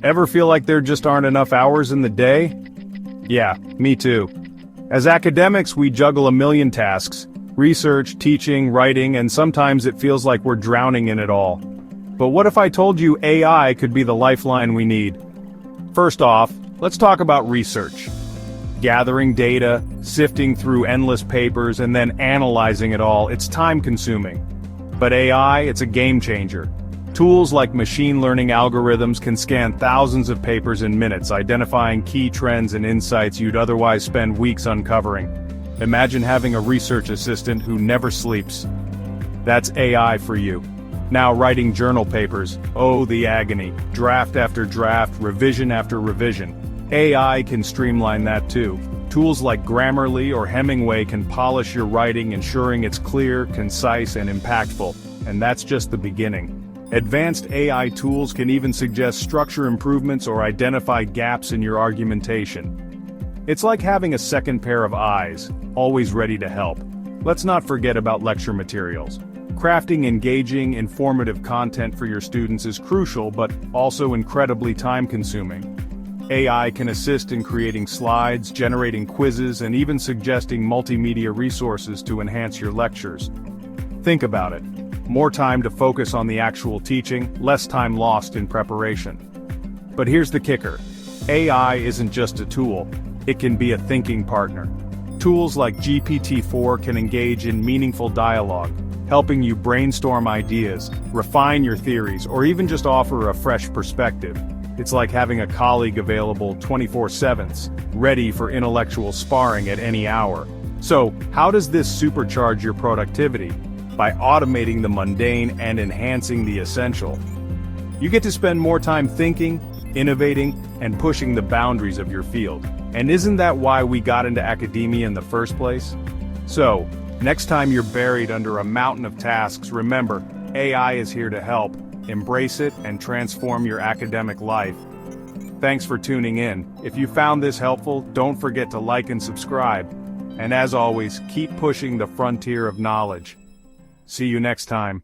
Ever feel like there just aren't enough hours in the day? Yeah, me too. As academics, we juggle a million tasks: research, teaching, writing, and sometimes it feels like we're drowning in it all. But what if I told you AI could be the lifeline we need? First off, let's talk about research. Gathering data, sifting through endless papers, and then analyzing it all, it's time-consuming. But AI, it's a game changer. Tools like machine learning algorithms can scan thousands of papers in minutes, identifying key trends and insights you'd otherwise spend weeks uncovering. Imagine having a research assistant who never sleeps. That's AI for you. Now writing journal papers, oh the agony, draft after draft, revision after revision. AI can streamline that too. Tools like Grammarly or Hemingway can polish your writing, ensuring it's clear, concise, and impactful. And that's just the beginning. Advanced AI tools can even suggest structure improvements or identify gaps in your argumentation. It's like having a second pair of eyes, always ready to help. Let's not forget about lecture materials. Crafting engaging, informative content for your students is crucial but also incredibly time-consuming. AI can assist in creating slides, generating quizzes, and even suggesting multimedia resources to enhance your lectures. Think about it. More time to focus on the actual teaching, less time lost in preparation. But here's the kicker. AI isn't just a tool, it can be a thinking partner. Tools like GPT-4 can engage in meaningful dialogue, helping you brainstorm ideas, refine your theories, or even just offer a fresh perspective. It's like having a colleague available 24/7, ready for intellectual sparring at any hour. So, how does this supercharge your productivity? By automating the mundane and enhancing the essential. You get to spend more time thinking, innovating, and pushing the boundaries of your field. And isn't that why we got into academia in the first place? So, next time you're buried under a mountain of tasks, remember, AI is here to help. Embrace it and transform your academic life. Thanks for tuning in. If you found this helpful, don't forget to like and subscribe. And as always, keep pushing the frontier of knowledge. See you next time.